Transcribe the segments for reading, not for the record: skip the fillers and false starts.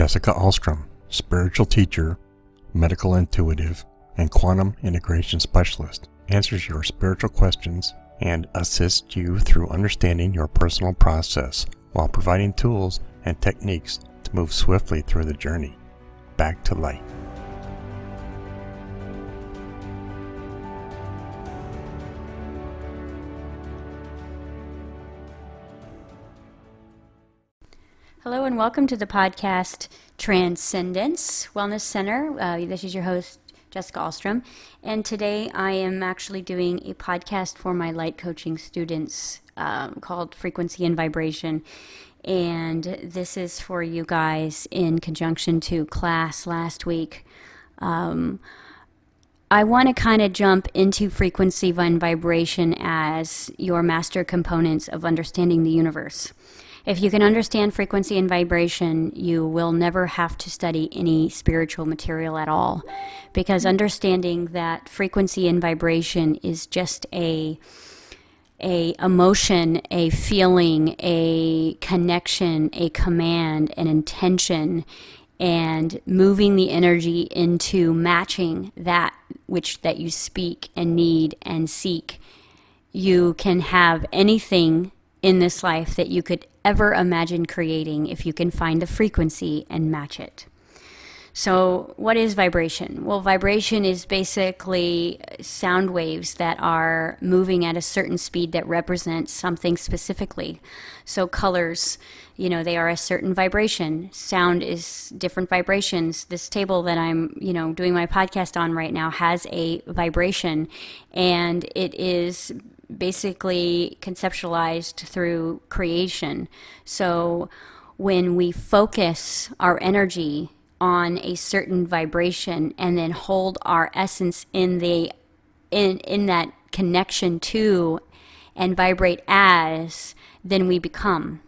Jessica Alstrom, spiritual teacher, medical intuitive, and quantum integration specialist, answers your spiritual questions and assists you through understanding your personal process while providing tools and techniques to move swiftly through the journey back to light. Hello and welcome to the podcast Transcendence Wellness Center. This is your host, Jessica Alstrom, and today I am actually doing a podcast for my light coaching students called Frequency and Vibration, and this is for you guys in conjunction to class last week. I want to kind of jump into frequency and vibration as your master components of understanding the universe. If you can understand frequency and vibration, you will never have to study any spiritual material at all, because understanding that frequency and vibration is just a emotion, a feeling, a connection, a command, an intention, and moving the energy into matching that that you speak and need and seek. You can have anything in this life that you could ever imagine creating if you can find the frequency and match it. So what is vibration? Well, vibration is basically sound waves that are moving at a certain speed that represents something specifically. So colors, they are a certain vibration. Sound is different vibrations. This table that I'm, doing my podcast on right now has a vibration, and it is basically conceptualized through creation. So when we focus our energy on a certain vibration and then hold our essence in that connection to and vibrate as, then we become.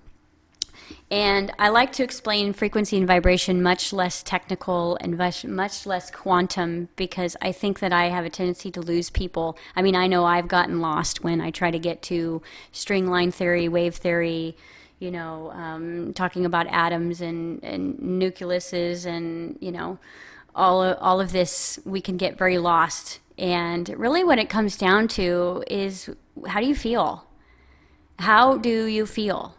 And I like to explain frequency and vibration much less technical and much less quantum, because I think that I have a tendency to lose people. I mean, I know I've gotten lost when I try to get to string line theory, wave theory, talking about atoms and nucleuses and, all of this. We can get very lost. And really what it comes down to is, how do you feel? How do you feel?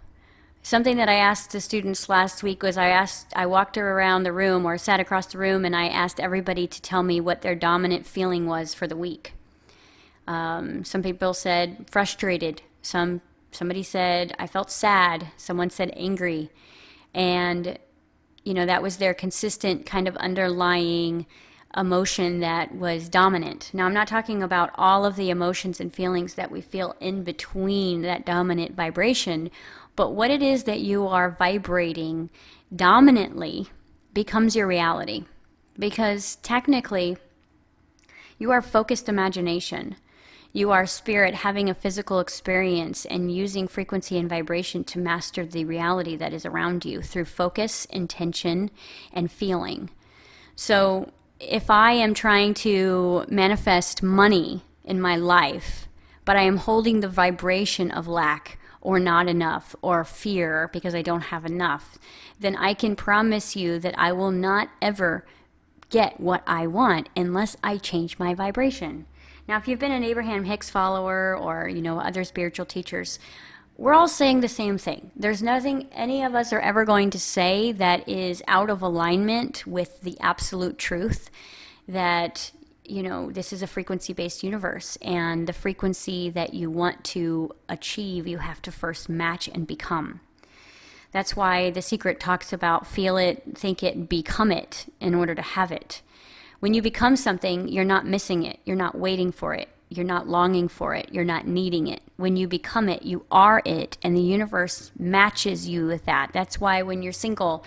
Something that I asked the students last week was I walked around the room or sat across the room, and I asked everybody to tell me what their dominant feeling was for the week. Some people said frustrated. Somebody said I felt sad. Someone said angry. And, that was their consistent kind of underlying emotion that was dominant. Now, I'm not talking about all of the emotions and feelings that we feel in between that dominant vibration, but what it is that you are vibrating dominantly becomes your reality. Because technically, you are focused imagination. You are spirit having a physical experience and using frequency and vibration to master the reality that is around you through focus, intention, and feeling. So if I am trying to manifest money in my life, but I am holding the vibration of lack or not enough or fear because I don't have enough, then I can promise you that I will not ever get what I want unless I change my vibration. Now, if you've been an Abraham Hicks follower or, other spiritual teachers, we're all saying the same thing. There's nothing any of us are ever going to say that is out of alignment with the absolute truth that, this is a frequency-based universe, and the frequency that you want to achieve, you have to first match and become. That's why The Secret talks about feel it, think it, become it in order to have it. When you become something, you're not missing it. You're not waiting for it. You're not longing for it. You're not needing it. When you become it, you are it, and the universe matches you with that. That's why when you're single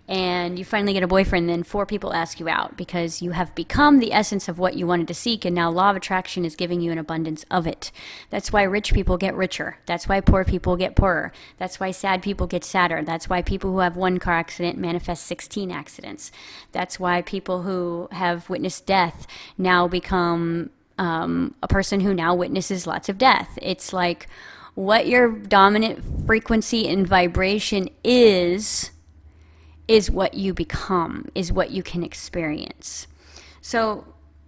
and you finally get a boyfriend, then 4 people ask you out, because you have become the essence of what you wanted to seek, and now law of attraction is giving you an abundance of it. That's why rich people get richer. That's why poor people get poorer. That's why sad people get sadder. That's why people who have 1 car accident manifest 16 accidents. That's why people who have witnessed death now become a person who now witnesses lots of death. It's like what your dominant frequency and vibration is is what you become, is what you can experience. So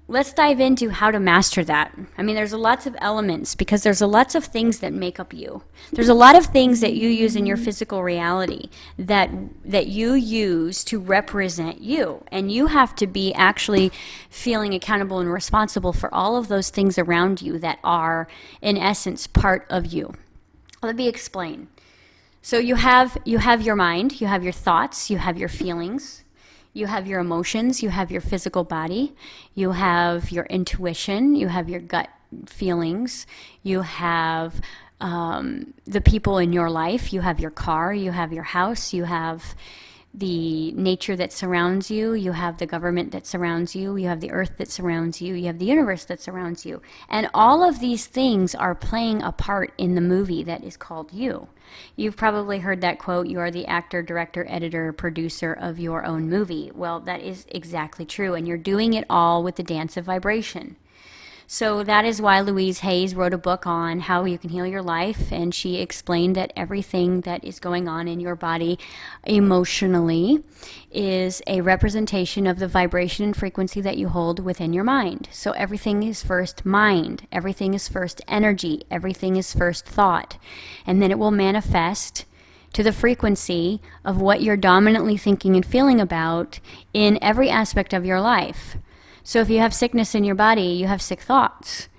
let's dive into how to master that. I mean, there's lots of elements because there's lots of things that make up you. There's a lot of things that you use in your physical reality that you use to represent you. And you have to be actually feeling accountable and responsible for all of those things around you that are, in essence, part of you. Let me explain. So you have your mind, you have your thoughts, you have your feelings, you have your emotions, you have your physical body, you have your intuition, you have your gut feelings, you have the people in your life, you have your car, you have your house, you have the nature that surrounds you, you have the government that surrounds you, you have the earth that surrounds you, you have the universe that surrounds you. And all of these things are playing a part in the movie that is called you. You've probably heard that quote, you are the actor, director, editor, producer of your own movie. Well, that is exactly true, and you're doing it all with the dance of vibration. So that is why Louise Hayes wrote a book on how you can heal your life, and she explained that everything that is going on in your body emotionally is a representation of the vibration and frequency that you hold within your mind. So everything is first mind, everything is first energy, everything is first thought, and then it will manifest to the frequency of what you're dominantly thinking and feeling about in every aspect of your life. So if you have sickness in your body, you have sick thoughts.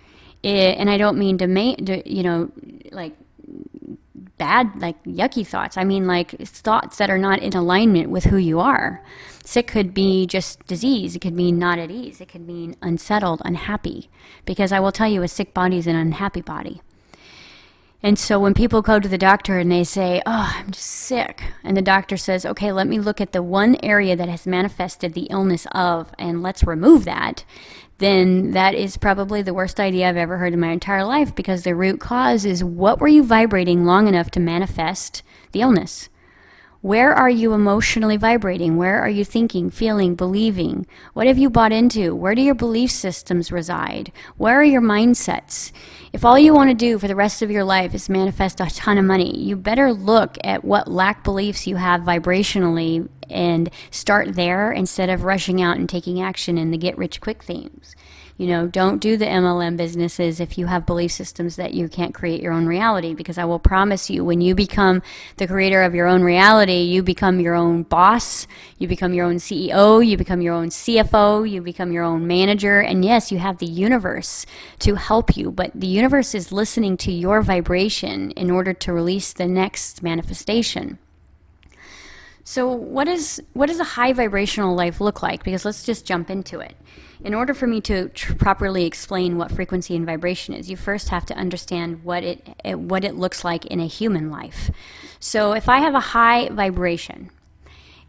And I don't mean like bad, like yucky thoughts. I mean like thoughts that are not in alignment with who you are. Sick could be just disease. It could mean not at ease. It could mean unsettled, unhappy. Because I will tell you, a sick body is an unhappy body. And so when people go to the doctor and they say, oh, I'm just sick, and the doctor says, okay, let me look at the one area that has manifested the illness of, and let's remove that, then that is probably the worst idea I've ever heard in my entire life, because the root cause is, what were you vibrating long enough to manifest the illness? Where are you emotionally vibrating? Where are you thinking, feeling, believing? What have you bought into? Where do your belief systems reside? Where are your mindsets? If all you want to do for the rest of your life is manifest a ton of money, you better look at what lack beliefs you have vibrationally and start there instead of rushing out and taking action in the get-rich-quick themes. You know, don't do the MLM businesses if you have belief systems that you can't create your own reality, because I will promise you, when you become the creator of your own reality, you become your own boss, you become your own CEO, you become your own CFO, you become your own manager, and yes, you have the universe to help you, but the universe is listening to your vibration in order to release the next manifestation. So what does a high vibrational life look like? Because let's just jump into it. In order for me to properly explain what frequency and vibration is, you first have to understand what it looks like in a human life. So if I have a high vibration,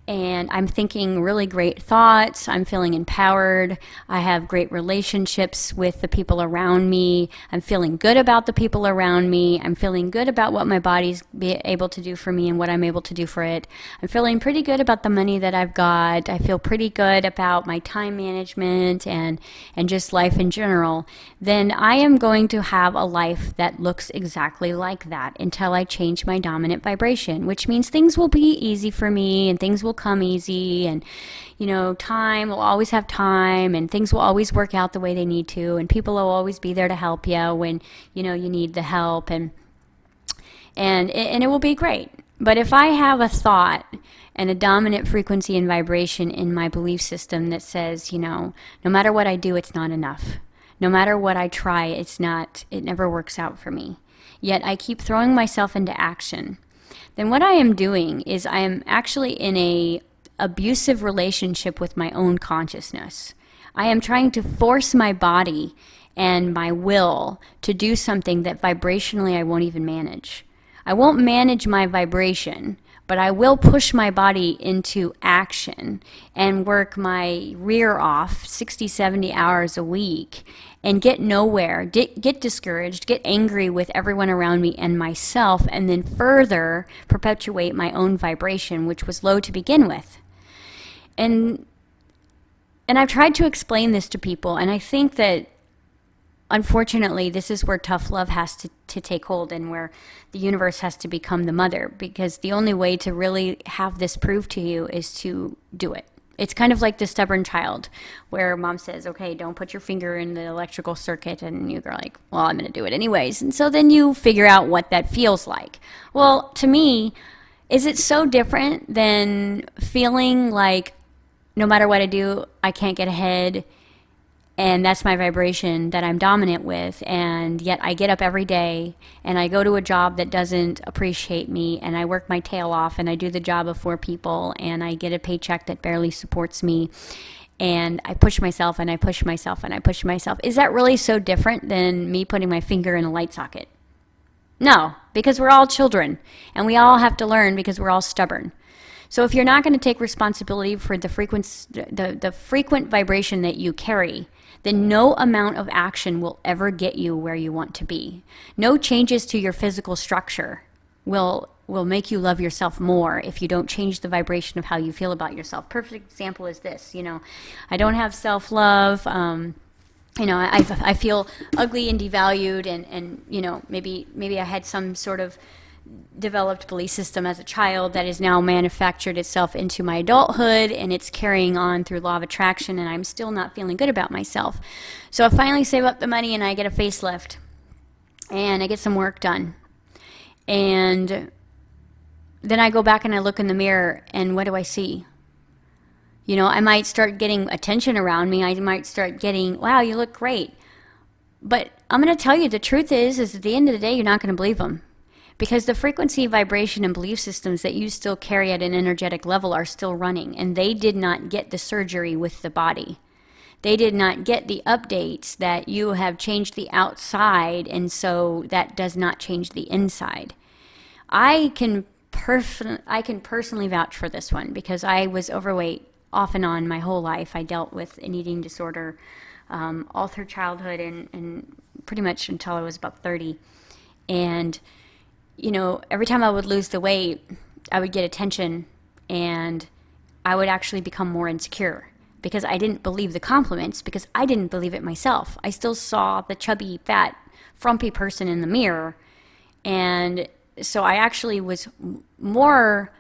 and I'm thinking really great thoughts, I'm feeling empowered, I have great relationships with the people around me, I'm feeling good about the people around me, I'm feeling good about what my body's able to do for me and what I'm able to do for it, I'm feeling pretty good about the money that I've got, I feel pretty good about my time management and just life in general, then I am going to have a life that looks exactly like that until I change my dominant vibration, which means things will be easy for me and things will come easy, and time will always have time, and things will always work out the way they need to, and people will always be there to help you when you need the help, and it will be great. But if I have a thought and a dominant frequency and vibration in my belief system that says, no matter what I do, it's not enough. No matter what I try, it never works out for me. Yet I keep throwing myself into action. Then what I am doing is I am actually in a abusive relationship with my own consciousness. I am trying to force my body and my will to do something that vibrationally I won't even manage. I won't manage my vibration, but I will push my body into action and work my rear off 60, 70 hours a week and get nowhere, get discouraged, get angry with everyone around me and myself, and then further perpetuate my own vibration, which was low to begin with. And I've tried to explain this to people, and I think that unfortunately, this is where tough love has to take hold, and where the universe has to become the mother, because the only way to really have this proved to you is to do it. It's kind of like the stubborn child, where mom says, okay, don't put your finger in the electrical circuit, and you're like, well, I'm going to do it anyways. And so then you figure out what that feels like. Well, to me, is it so different than feeling like no matter what I do, I can't get ahead, and that's my vibration that I'm dominant with, and yet I get up every day and I go to a job that doesn't appreciate me, and I work my tail off and I do the job of 4 people, and I get a paycheck that barely supports me, and I push myself and I push myself and I push myself. Is that really so different than me putting my finger in a light socket? No, because we're all children and we all have to learn, because we're all stubborn. So if you're not going to take responsibility for the frequent vibration that you carry, then no amount of action will ever get you where you want to be. No changes to your physical structure will make you love yourself more if you don't change the vibration of how you feel about yourself. Perfect example is this, I don't have self-love. I feel ugly and devalued, and maybe I had some sort of developed belief system as a child that has now manufactured itself into my adulthood, and it's carrying on through law of attraction, and I'm still not feeling good about myself. So I finally save up the money and I get a facelift and I get some work done, and then I go back and I look in the mirror, and what do I see? I might start getting attention around me. I might start getting, wow, you look great. But I'm going to tell you, the truth is at the end of the day, you're not going to believe them. Because the frequency, vibration, and belief systems that you still carry at an energetic level are still running, and they did not get the surgery with the body. They did not get the updates that you have changed the outside, and so that does not change the inside. I can personally vouch for this one, because I was overweight off and on my whole life. I dealt with an eating disorder all through childhood and pretty much until I was about 30. And every time I would lose the weight, I would get attention, and I would actually become more insecure, because I didn't believe the compliments, because I didn't believe it myself. I still saw the chubby, fat, frumpy person in the mirror, and so I actually was more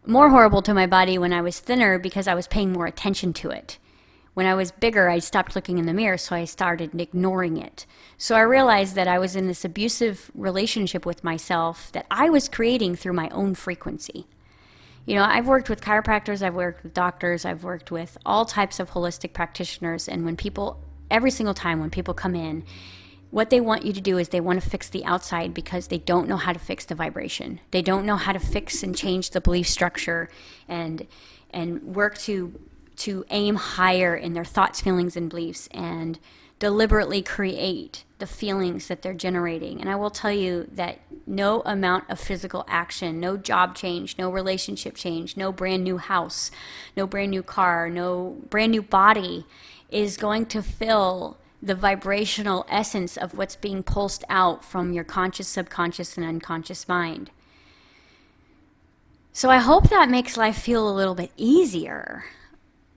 horrible to my body when I was thinner, because I was paying more attention to it. When I was bigger, I stopped looking in the mirror, so I started ignoring it. So I realized that I was in this abusive relationship with myself that I was creating through my own frequency. I've worked with chiropractors, I've worked with doctors, I've worked with all types of holistic practitioners, and every single time when people come in, what they want you to do is they want to fix the outside, because they don't know how to fix the vibration. They don't know how to fix and change the belief structure and work to aim higher in their thoughts, feelings, and beliefs, and deliberately create the feelings that they're generating. And I will tell you that no amount of physical action, no job change, no relationship change, no brand new house, no brand new car, no brand new body is going to fill the vibrational essence of what's being pulsed out from your conscious, subconscious, and unconscious mind. So I hope that makes life feel a little bit easier.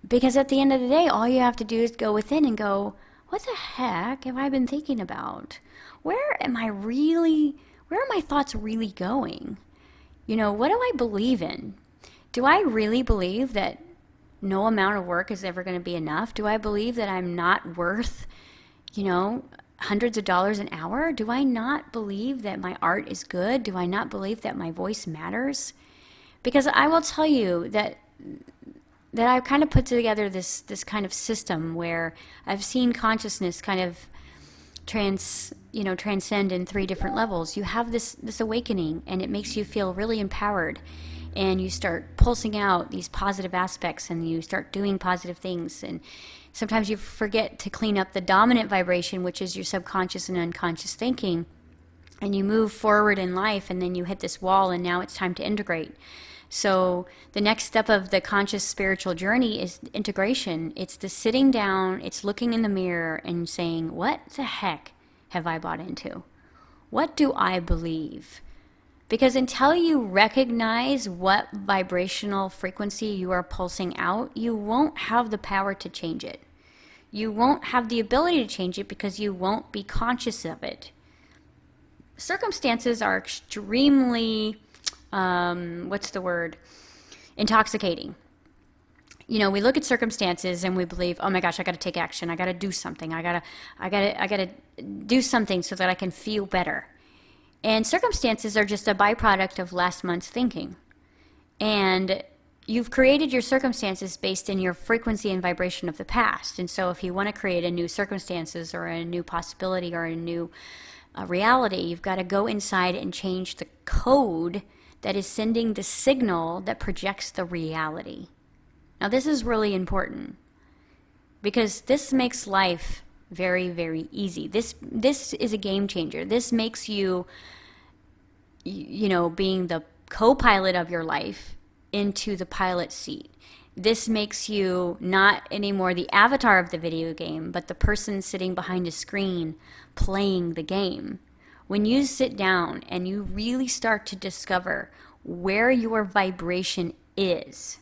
Because at the end of the day, all you have to do is go within and go, what the heck have I been thinking about? Where are my thoughts really going? What do I believe in? Do I really believe that no amount of work is ever going to be enough? Do I believe that I'm not worth, hundreds of dollars an hour? Do I not believe that my art is good? Do I not believe that my voice matters? Because I will tell you that I've kind of put together this kind of system where I've seen consciousness kind of transcend in 3 different levels. You have this awakening, and it makes you feel really empowered, and you start pulsing out these positive aspects, and you start doing positive things, and sometimes you forget to clean up the dominant vibration, which is your subconscious and unconscious thinking, and you move forward in life, and then you hit this wall, and now it's time to integrate. So the next step of the conscious spiritual journey is integration. It's the sitting down, it's looking in the mirror and saying, what the heck have I bought into? What do I believe? Because until you recognize what vibrational frequency you are pulsing out, you won't have the power to change it. You won't have the ability to change it because you won't be conscious of it. Circumstances are extremely, intoxicating. We look at circumstances and we believe, oh my gosh, I got to take action. I got to do something. I got to do something so that I can feel better. And circumstances are just a byproduct of last month's thinking. And you've created your circumstances based in your frequency and vibration of the past. And so if you want to create a new circumstances or a new possibility or a new reality, you've got to go inside and change the code that is sending the signal that projects the reality. Now, this is really important because this makes life very, very easy. This is a game changer. This makes you, being the co-pilot of your life into the pilot seat. This makes you not anymore the avatar of the video game, but the person sitting behind a screen playing the game. When you sit down and you really start to discover where your vibration is.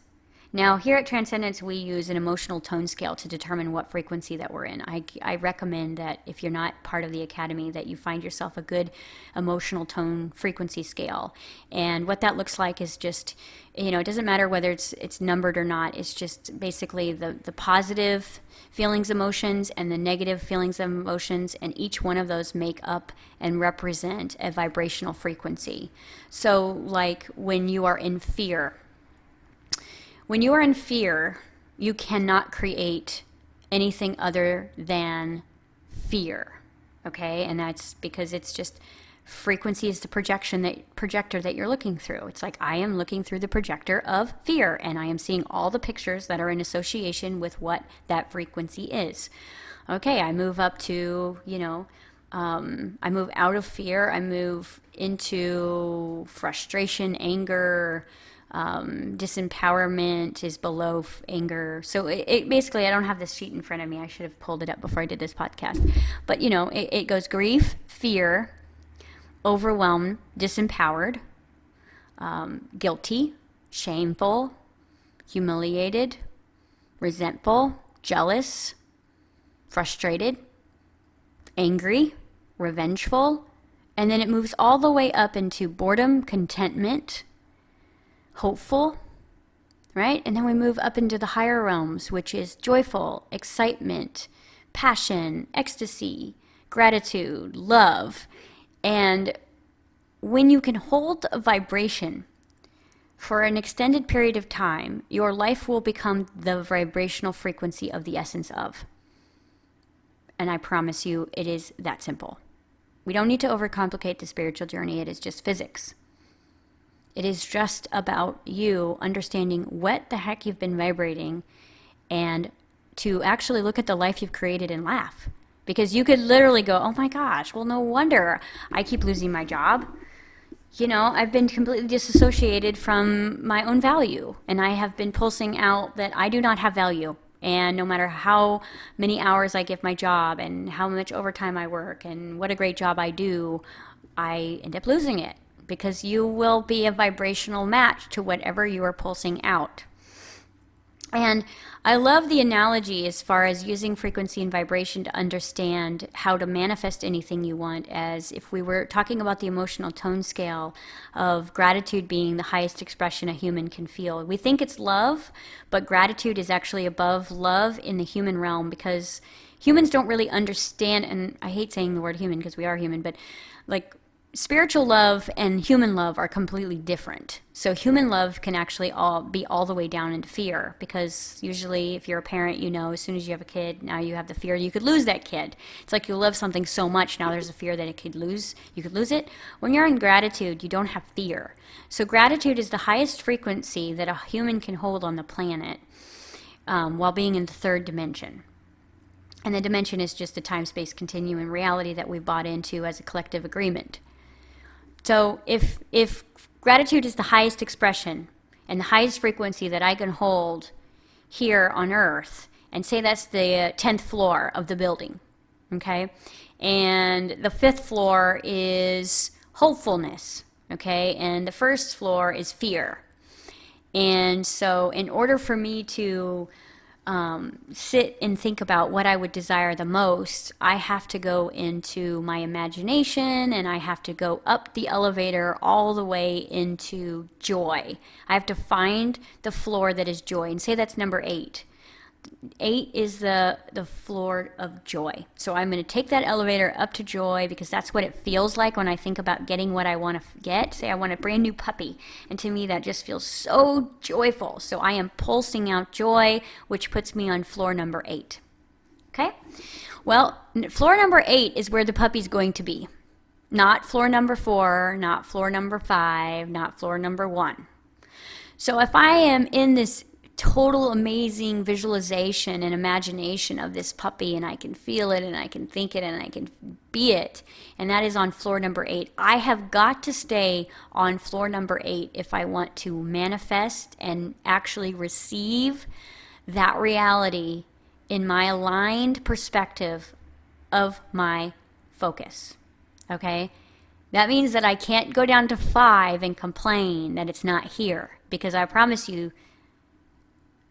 Now, here at Transcendence, we use an emotional tone scale to determine what frequency that we're in. I recommend that if you're not part of the academy, that you find yourself a good emotional tone frequency scale. And what that looks like is just, it doesn't matter whether it's numbered or not. It's just basically the positive feelings, emotions, and the negative feelings and emotions, and each one of those make up and represent a vibrational frequency. So, like when you are in fear, you cannot create anything other than fear, okay? And that's because it's just frequency is the projector that you're looking through. It's like I am looking through the projector of fear, and I am seeing all the pictures that are in association with what that frequency is. Okay, I move up to, I move out of fear, I move into frustration, anger. Disempowerment is below anger. So it basically, I don't have this sheet in front of me. I should have pulled it up before I did this podcast. But, it goes grief, fear, overwhelmed, disempowered, guilty, shameful, humiliated, resentful, jealous, frustrated, angry, revengeful, and then it moves all the way up into boredom, contentment, hopeful, right? And then we move up into the higher realms, which is joyful, excitement, passion, ecstasy, gratitude, love. And when you can hold a vibration for an extended period of time, your life will become the vibrational frequency of the essence of. And I promise you, it is that simple. We don't need to overcomplicate the spiritual journey. It is just physics. It is just about you understanding what the heck you've been vibrating and to actually look at the life you've created and laugh. Because you could literally go, oh my gosh, well, no wonder I keep losing my job. I've been completely disassociated from my own value. And I have been pulsing out that I do not have value. And no matter how many hours I give my job and how much overtime I work and what a great job I do, I end up losing it. Because you will be a vibrational match to whatever you are pulsing out. And I love the analogy as far as using frequency and vibration to understand how to manifest anything you want, as if we were talking about the emotional tone scale of gratitude being the highest expression a human can feel. We think it's love, but gratitude is actually above love in the human realm because humans don't really understand, and I hate saying the word human because we are human, but spiritual love and human love are completely different. So human love can actually be all the way down into fear, because usually if you're a parent, as soon as you have a kid, now you have the fear you could lose that kid. It's like you love something so much, now there's a fear that you could lose it. When you're in gratitude, you don't have fear. So gratitude is the highest frequency that a human can hold on the planet while being in the third dimension. And the dimension is just the time-space continuum reality that we bought into as a collective agreement. So if gratitude is the highest expression and the highest frequency that I can hold here on Earth, and say that's the 10th floor of the building, okay? And the 5th floor is hopefulness, okay? And the 1st floor is fear. And so in order for me to sit and think about what I would desire the most, I have to go into my imagination and I have to go up the elevator all the way into joy. I have to find the floor that is joy, and say that's number 8. 8 is the floor of joy. So I'm going to take that elevator up to joy because that's what it feels like when I think about getting what I want to get. Say I want a brand new puppy, and to me that just feels so joyful. So I am pulsing out joy, which puts me on floor number 8. Okay? Well, floor number 8 is where the puppy's going to be. Not floor number 4, not floor number 5, not floor number 1. So if I am in this total amazing visualization and imagination of this puppy, and I can feel it and I can think it and I can be it, and that is on floor number 8. I have got to stay on floor number 8 if I want to manifest and actually receive that reality in my aligned perspective of my focus. Okay? That means that I can't go down to 5 and complain that it's not here, because I promise you,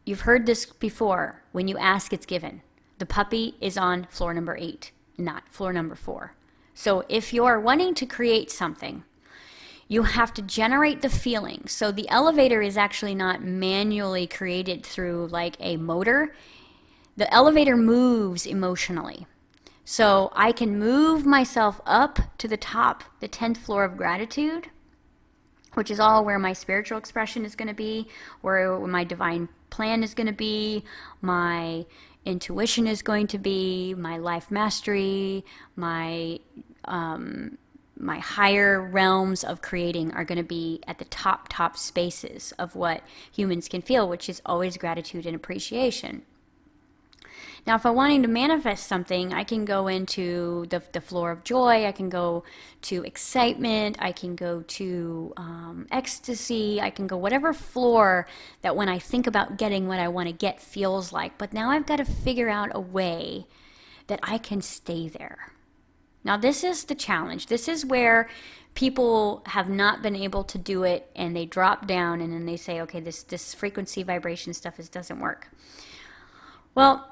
you've heard this before. When you ask, it's given. The puppy is on floor number 8, not floor number 4. So if you're wanting to create something, you have to generate the feeling. So the elevator is actually not manually created through like a motor. The elevator moves emotionally. So I can move myself up to the top, the 10th floor of gratitude, which is all where my spiritual expression is going to be, where my divine plan is going to be, my intuition is going to be, my life mastery, my higher realms of creating are going to be at the top spaces of what humans can feel, which is always gratitude and appreciation. Now, if I'm wanting to manifest something, I can go into the floor of joy, I can go to excitement, I can go to ecstasy, I can go whatever floor that when I think about getting what I want to get feels like. But now I've got to figure out a way that I can stay there. Now, this is the challenge. This is where people have not been able to do it, and they drop down and then they say, okay, this frequency vibration stuff doesn't work. Well,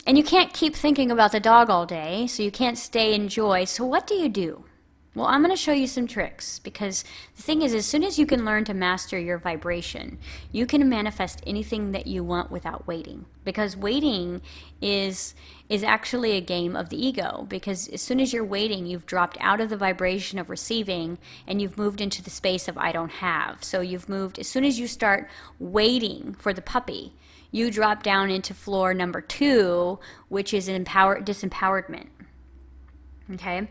and you can't keep thinking about the dog all day, so you can't stay in joy. So what do you do? Well, I'm going to show you some tricks, because the thing is, as soon as you can learn to master your vibration, you can manifest anything that you want without waiting. Because waiting is actually a game of the ego, because as soon as you're waiting, you've dropped out of the vibration of receiving and you've moved into the space of I don't have. So you've moved, as soon as you start waiting for the puppy, you drop down into floor number 2, which is disempowerment. Okay?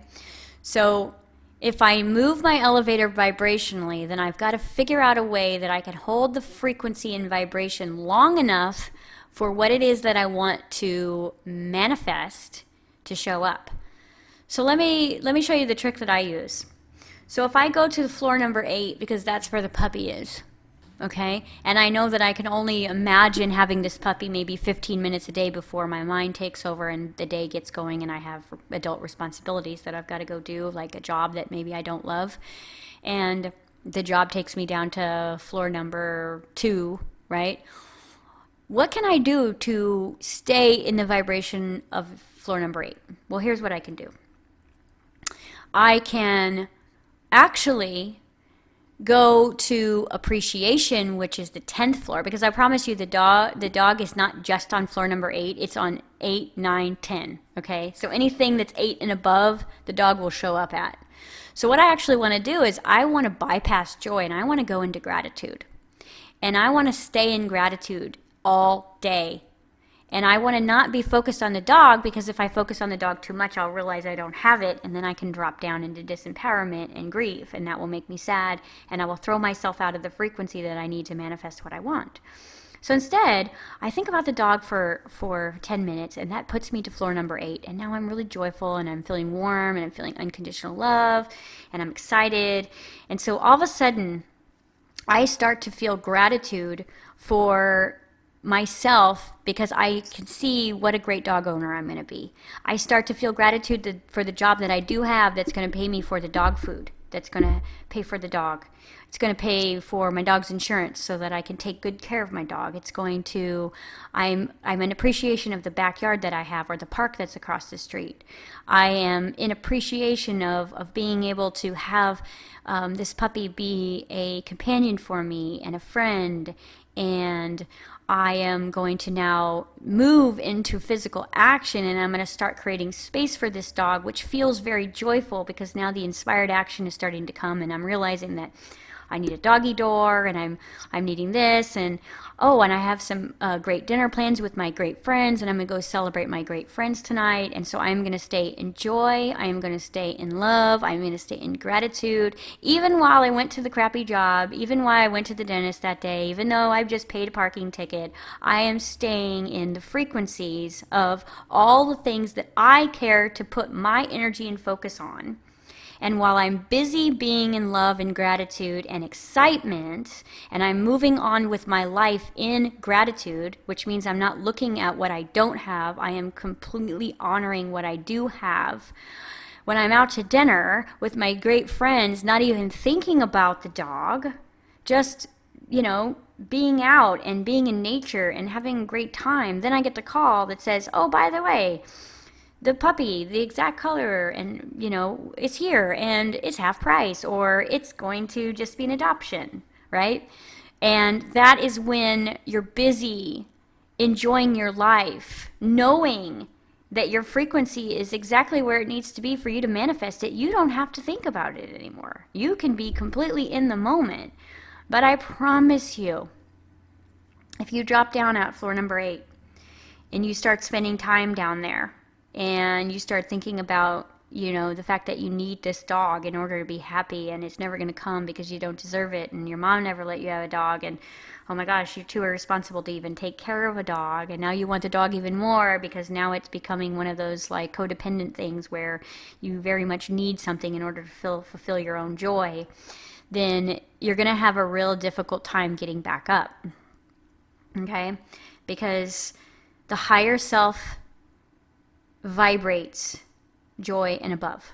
So if I move my elevator vibrationally, then I've got to figure out a way that I can hold the frequency and vibration long enough for what it is that I want to manifest to show up. So let me show you the trick that I use. So if I go to the floor number 8, because that's where the puppy is, okay? And I know that I can only imagine having this puppy maybe 15 minutes a day before my mind takes over and the day gets going and I have adult responsibilities that I've got to go do, like a job that maybe I don't love. And the job takes me down to floor number 2, right? What can I do to stay in the vibration of floor number 8? Well, here's what I can do. I can actually go to appreciation, which is the 10th floor, because I promise you the dog is not just on floor number 8, it's on 8, 9, 10, okay? So anything that's 8 and above, the dog will show up at. So what I actually want to do is I want to bypass joy and I want to go into gratitude. And I want to stay in gratitude all day. And I want to not be focused on the dog, because if I focus on the dog too much, I'll realize I don't have it, and then I can drop down into disempowerment and grief, and that will make me sad, and I will throw myself out of the frequency that I need to manifest what I want. So instead, I think about the dog for 10 minutes, and that puts me to floor number 8, and now I'm really joyful, and I'm feeling warm, and I'm feeling unconditional love, and I'm excited. And so all of a sudden, I start to feel gratitude for myself, because I can see what a great dog owner I'm going to be. I start to feel gratitude for the job that I do have that's going to pay me for the dog food, that's going to pay for the dog. It's going to pay for my dog's insurance so that I can take good care of my dog. It's going to, I'm in appreciation of the backyard that I have or the park that's across the street. I am in appreciation of being able to have this puppy be a companion for me and a friend, and I am going to now move into physical action, and I'm going to start creating space for this dog, which feels very joyful because now the inspired action is starting to come, and I'm realizing that I need a doggy door, and I'm needing this, and and I have some great dinner plans with my great friends, and I'm going to go celebrate my great friends tonight, and so I'm going to stay in joy, I am going to stay in love, I'm going to stay in gratitude, even while I went to the crappy job, even while I went to the dentist that day, even though I've just paid a parking ticket, I am staying in the frequencies of all the things that I care to put my energy and focus on. And while I'm busy being in love and gratitude and excitement, and I'm moving on with my life in gratitude, which means I'm not looking at what I don't have, I am completely honoring what I do have. When I'm out to dinner with my great friends, not even thinking about the dog, just, being out and being in nature and having a great time, then I get the call that says, oh, by the way, the puppy, the exact color, and it's here and it's half price, or it's going to just be an adoption, right? And that is when you're busy enjoying your life, knowing that your frequency is exactly where it needs to be for you to manifest it. You don't have to think about it anymore. You can be completely in the moment. But I promise you, if you drop down at floor number 8 and you start spending time down there, and you start thinking about, the fact that you need this dog in order to be happy, and it's never going to come because you don't deserve it, and your mom never let you have a dog, and oh my gosh, you're too irresponsible to even take care of a dog, and now you want the dog even more because now it's becoming one of those like codependent things where you very much need something in order to fulfill your own joy, then you're going to have a real difficult time getting back up, okay? Because the higher self vibrates joy and above,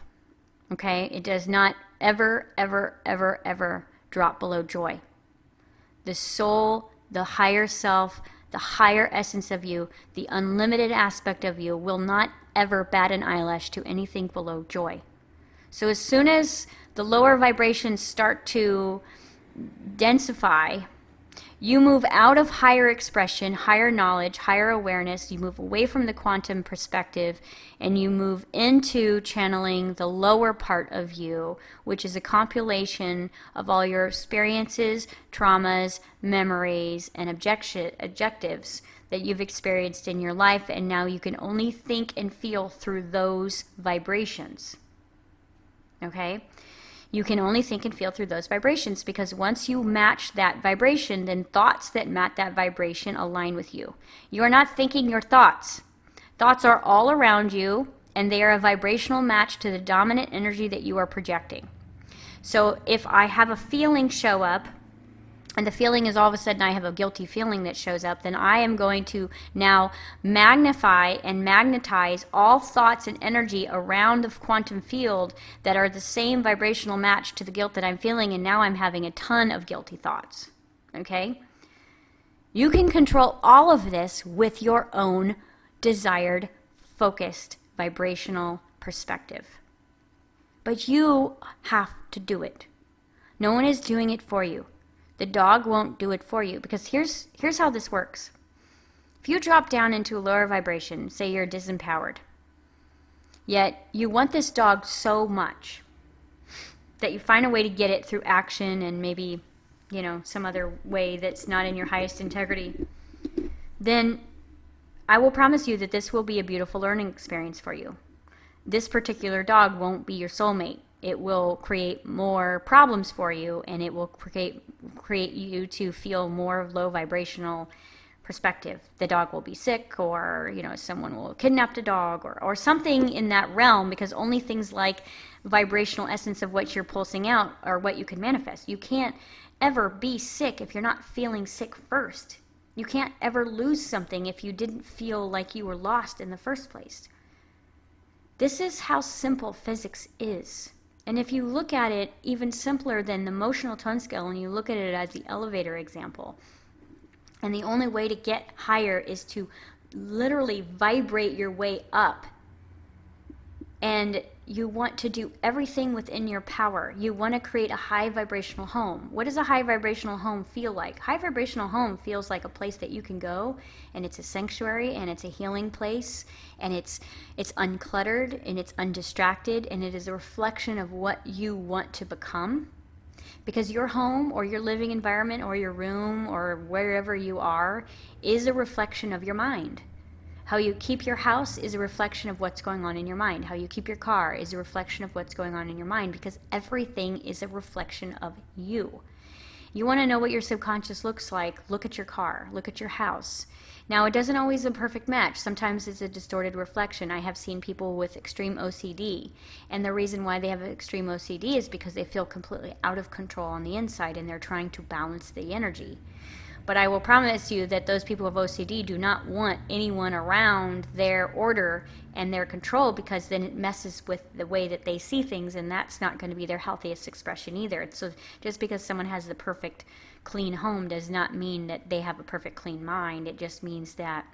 okay? It does not ever, ever, ever, ever drop below joy. The soul, the higher self, the higher essence of you, the unlimited aspect of you will not ever bat an eyelash to anything below joy. So as soon as the lower vibrations start to densify, you move out of higher expression, higher knowledge, higher awareness. You move away from the quantum perspective, and you move into channeling the lower part of you, which is a compilation of all your experiences, traumas, memories, and objectives that you've experienced in your life, and now you can only think and feel through those vibrations. Okay? You can only think and feel through those vibrations, because once you match that vibration, then thoughts that match that vibration align with you. You are not thinking your thoughts. Thoughts are all around you, and they are a vibrational match to the dominant energy that you are projecting. So if I have a feeling show up, and the feeling is all of a sudden I have a guilty feeling that shows up, then I am going to now magnify and magnetize all thoughts and energy around the quantum field that are the same vibrational match to the guilt that I'm feeling, and now I'm having a ton of guilty thoughts. Okay? You can control all of this with your own desired, focused, vibrational perspective. But you have to do it. No one is doing it for you. The dog won't do it for you, because here's how this works. If you drop down into a lower vibration, say you're disempowered, yet you want this dog so much that you find a way to get it through action and maybe, some other way that's not in your highest integrity, then I will promise you that this will be a beautiful learning experience for you. This particular dog won't be your soulmate. It will create more problems for you, and it will create you to feel more low vibrational perspective. The dog will be sick, or someone will kidnap the dog, or something in that realm, because only things like vibrational essence of what you're pulsing out are what you can manifest. You can't ever be sick if you're not feeling sick first. You can't ever lose something if you didn't feel like you were lost in the first place. This is how simple physics is. And if you look at it even simpler than the emotional tone scale, and you look at it as the elevator example, and the only way to get higher is to literally vibrate your way up. And you want to do everything within your power. You want to create a high vibrational home. What does a high vibrational home feel like? High vibrational home feels like a place that you can go, and it's a sanctuary, and it's a healing place, and it's uncluttered, and it's undistracted, and it is a reflection of what you want to become. Because your home or your living environment or your room or wherever you are is a reflection of your mind. How you keep your house is a reflection of what's going on in your mind. How you keep your car is a reflection of what's going on in your mind, because everything is a reflection of you. You want to know what your subconscious looks like? Look at your car. Look at your house. Now, it doesn't always a perfect match. Sometimes it's a distorted reflection. I have seen people with extreme OCD, and the reason why they have extreme OCD is because they feel completely out of control on the inside, and they're trying to balance the energy. But I will promise you that those people with OCD do not want anyone around their order and their control, because then it messes with the way that they see things, and that's not going to be their healthiest expression either. So just because someone has the perfect clean home does not mean that they have a perfect clean mind. It just means that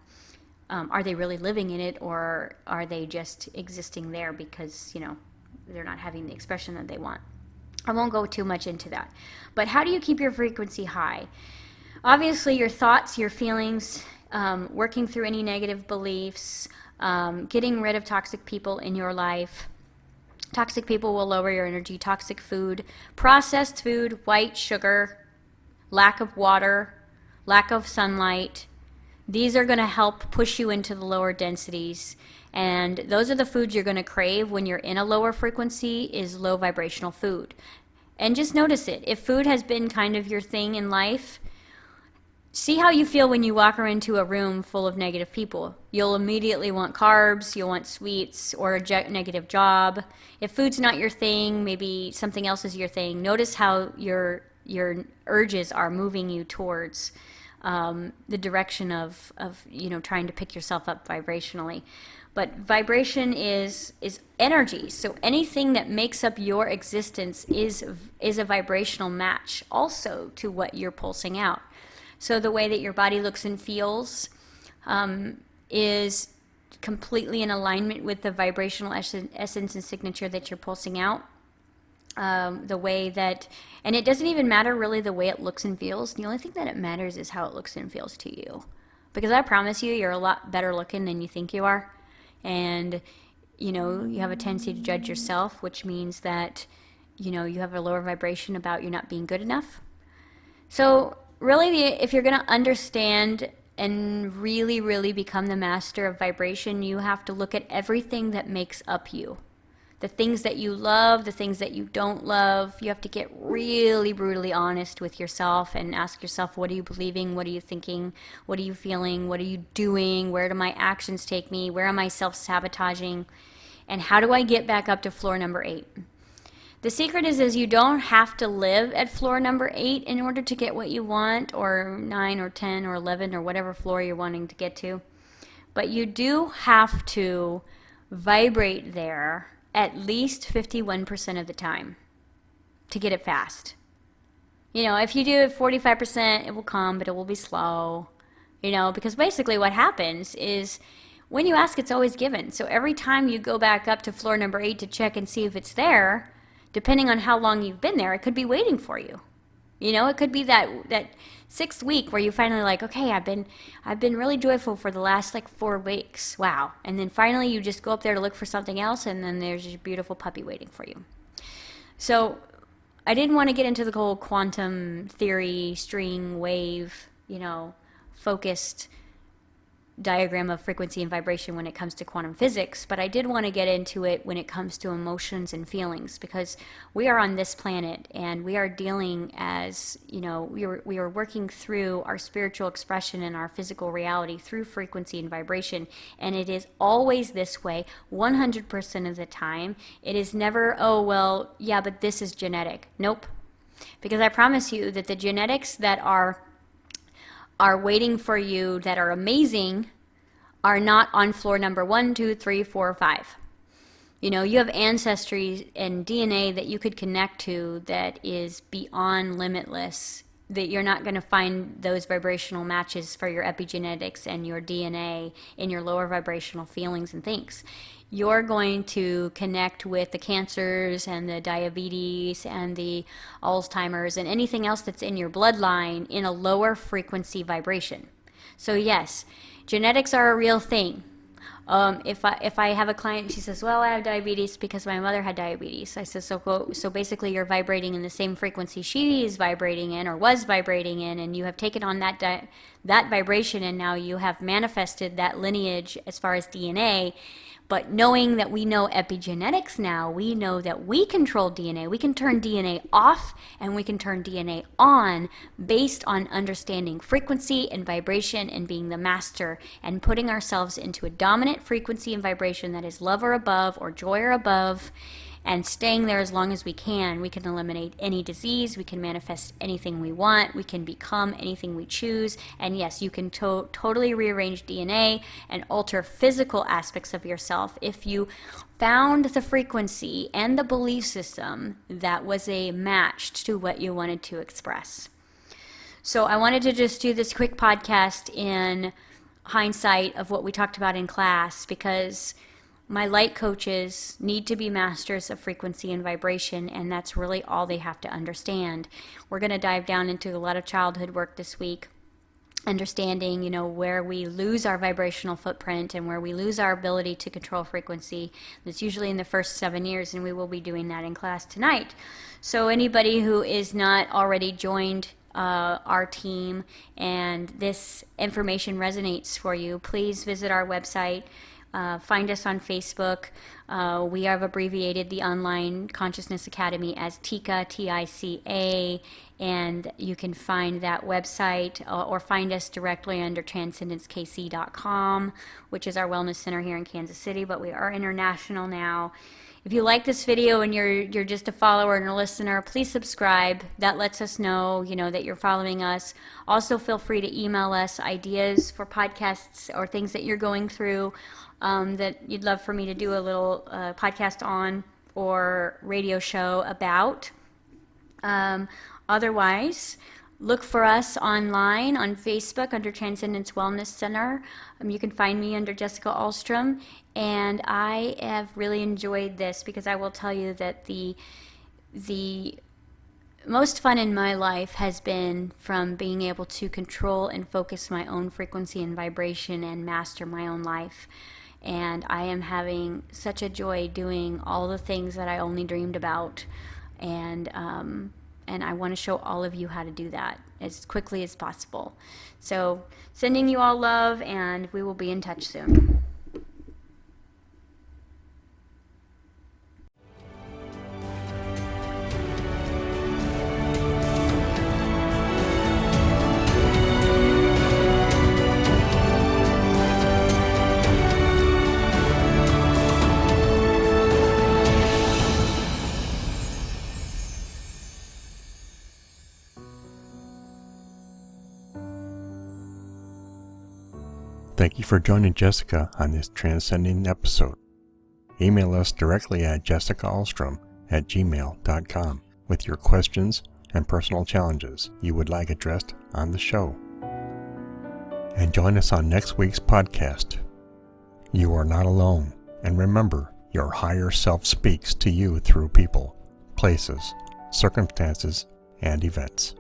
are they really living in it, or are they just existing there because, they're not having the expression that they want. I won't go too much into that. But how do you keep your frequency high? Obviously, your thoughts, your feelings, working through any negative beliefs, getting rid of toxic people in your life. Toxic people will lower your energy. Toxic food, processed food, white sugar, lack of water, lack of sunlight. These are going to help push you into the lower densities. And those are the foods you're going to crave when you're in a lower frequency, is low vibrational food. And just notice it. If food has been kind of your thing in life, see how you feel when you walk into a room full of negative people. You'll immediately want carbs, you'll want sweets, or a negative job. If food's not your thing, maybe something else is your thing. Notice how your urges are moving you towards the direction of trying to pick yourself up vibrationally. But vibration is energy. So anything that makes up your existence is a vibrational match also to what you're pulsing out. So the way that your body looks and feels is completely in alignment with the vibrational essence and signature that you're pulsing out. The way that, and it doesn't even matter really the way it looks and feels. The only thing that it matters is how it looks and feels to you. Because I promise you, you're a lot better looking than you think you are. And, you have a tendency to judge yourself, which means that, you have a lower vibration about you not being good enough. So really, if you're going to understand and really, really become the master of vibration, you have to look at everything that makes up you. The things that you love, the things that you don't love. You have to get really brutally honest with yourself and ask yourself, what are you believing? What are you thinking? What are you feeling? What are you doing? Where do my actions take me? Where am I self-sabotaging? And how do I get back up to floor number 8? The secret is you don't have to live at floor number 8 in order to get what you want, or 9 or 10 or 11 or whatever floor you're wanting to get to. But you do have to vibrate there at least 51% of the time to get it fast. If you do it 45%, it will come, but it will be slow. Because basically what happens is when you ask, it's always given. So every time you go back up to floor number 8 to check and see if it's there, depending on how long you've been there, it could be waiting for you. It could be that 6th week where you finally okay, I've been really joyful for the last 4 weeks. Wow. And then finally you just go up there to look for something else, and then there's your beautiful puppy waiting for you. So I didn't want to get into the whole quantum theory, string, wave, focused diagram of frequency and vibration when it comes to quantum physics, but I did want to get into it when it comes to emotions and feelings, because we are on this planet and we are dealing as, we are working through our spiritual expression and our physical reality through frequency and vibration, and it is always this way 100% of the time. It is never, oh, well, yeah, but this is genetic. Nope. Because I promise you that the genetics that are waiting for you, that are amazing, are not on floor number 1, 2, 3, 4, 5. You have ancestry and DNA that you could connect to that is beyond limitless, that you're not going to find those vibrational matches for your epigenetics and your DNA in your lower vibrational feelings and things. You're going to connect with the cancers and the diabetes and the Alzheimer's and anything else that's in your bloodline in a lower frequency vibration. So yes, genetics are a real thing. If I have a client and she says, well, I have diabetes because my mother had diabetes, I said, so basically you're vibrating in the same frequency she is vibrating in or was vibrating in, and you have taken on that vibration, and now you have manifested that lineage as far as DNA. But knowing that we know epigenetics now, we know that we control DNA. We can turn DNA off and we can turn DNA on based on understanding frequency and vibration and being the master and putting ourselves into a dominant frequency and vibration that is love or above or joy or above, and staying there as long as we can. We can eliminate any disease. We can manifest anything we want. We can become anything we choose. And yes, you can totally rearrange DNA and alter physical aspects of yourself if you found the frequency and the belief system that was a match to what you wanted to express. So I wanted to just do this quick podcast in hindsight of what we talked about in class, because my light coaches need to be masters of frequency and vibration, and that's really all they have to understand. We're going to dive down into a lot of childhood work this week, understanding, where we lose our vibrational footprint and where we lose our ability to control frequency. That's usually in the first 7 years, and we will be doing that in class tonight. So anybody who is not already joined our team and this information resonates for you, please visit our website. Find us on Facebook. We have abbreviated the Online Consciousness Academy as TICA, T-I-C-A, and you can find that website or find us directly under transcendencekc.com, which is our wellness center here in Kansas City, but we are international now. If you like this video and you're just a follower and a listener, please subscribe. That lets us know, that you're following us. Also, feel free to email us ideas for podcasts or things that you're going through that you'd love for me to do a little podcast on or radio show about. Otherwise, look for us online on Facebook under Transcendence Wellness Center. You can find me under Jessica Alstrom, and I have really enjoyed this because I will tell you that the most fun in my life has been from being able to control and focus my own frequency and vibration and master my own life. And I am having such a joy doing all the things that I only dreamed about. And I want to show all of you how to do that as quickly as possible. So sending you all love, and we will be in touch soon. Thank you for joining Jessica on this transcending episode. Email us directly at jessicaalstrom@gmail.com with your questions and personal challenges you would like addressed on the show. And join us on next week's podcast. You are not alone, and remember, your higher self speaks to you through people, places, circumstances, and events.